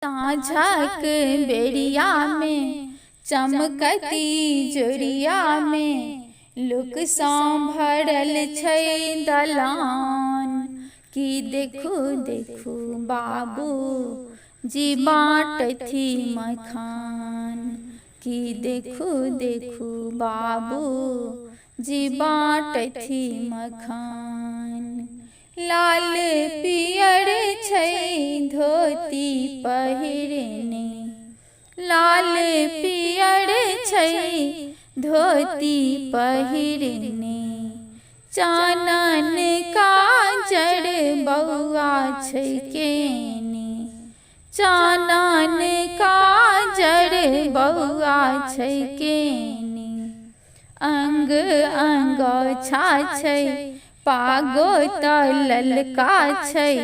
साँझक बेरिया में चमकती जोरिया में लोक भरल छै दलान की देखू देखू बाबू जी बाँटथी मखान की देखू देखू बाबू जी बाँटथी मखान। लाल पियर छै धोती पहिरने लाल पियर छै धोती पहिरने चानन काजर बौआ छै केने चानन काजर बौआ छै केने अंग अंगोछा छै पागो त ललका छै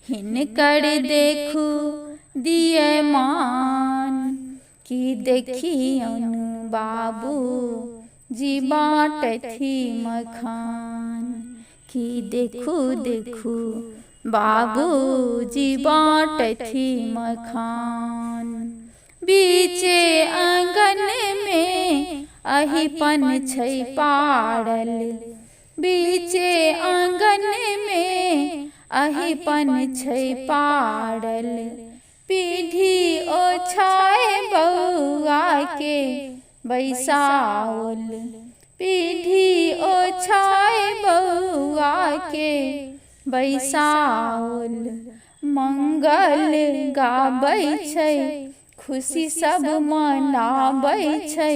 हिनकर देखू दिए मान की देखियौन बाबू जी बाँटथी मखान की देखू देखू बाबू जी बाँटथी मखान। बीचे आंगन में अहिपन छै पारल बीचे आंगन में अहिपन छै पारल पीढ़ी ओछाए बौआ के बैसाओल पीढ़ी ओछाए बौआ के बैसाओल मंगल गाबै छै खुशी सब मनाबै छै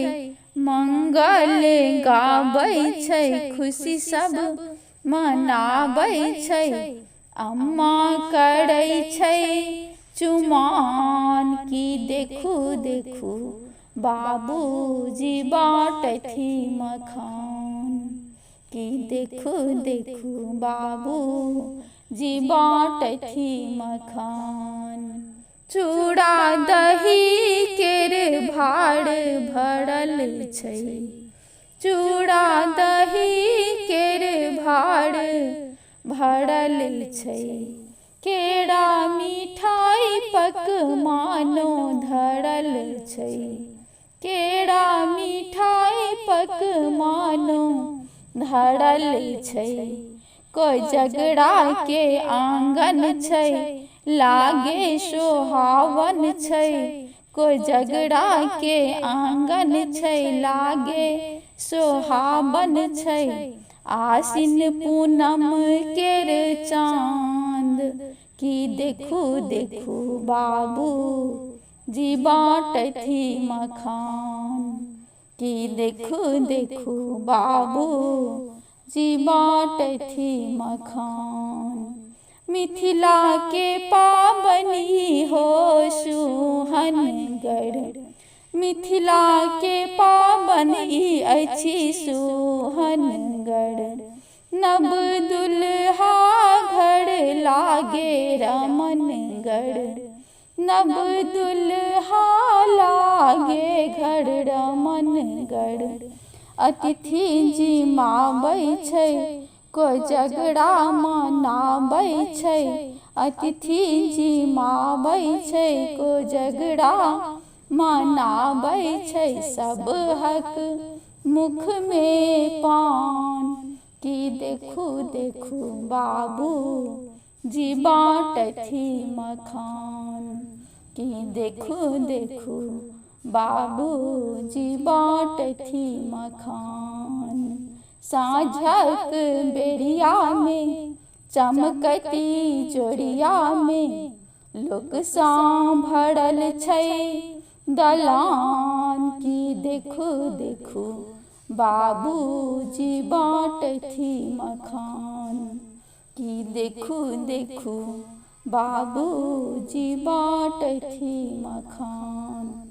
मंगल गाबै छै खुशी सब मनाबै छै अम्मा करै छै चुमान की देखू देखू बाबू जी बाँटथी मखान की देखू देखू बाबू जी बाँटथी मखान। चूड़ा दही केर भाड़ भरल छै चूड़ा दही केर भाड़ भरल छै केरा मिठाई पकवानो धरल छै केरा मिठाई पकवानो धरल छै कोजगरा के आंगन छै लागे सोहावन छै कोजगरा के आंगन छै लागे सोहावन छै आसिन पूनम केर चांद की देखू देखू बाबू जी बाँटथी मखान की देखू देखू बाबू जी बाँटथी मखान। मिथिला के पाबनी हो सुहनगर मिथिला के पाबनी अछि सुहनगर नव दुल्हा घर लागे रमनगर नव दुल्हा लागे घर रमनगर अतिथि जिमाबै छै कोजगरा मनाबै छै अतिथि जिमाबै छै कोजगरा मनाबै छै सब हक मुख में पान की देखू देखू बाबू जी बाँटथी मखान की देखू देखू बाबू जी बाँटथी मखान। साँझक बेरिया में चमकती जोरिया में लोक भरल छै दलान की देखू देखू बाबू जी बाँटथी मखान की देखू देखू बाबू जी बाँटथी मखान।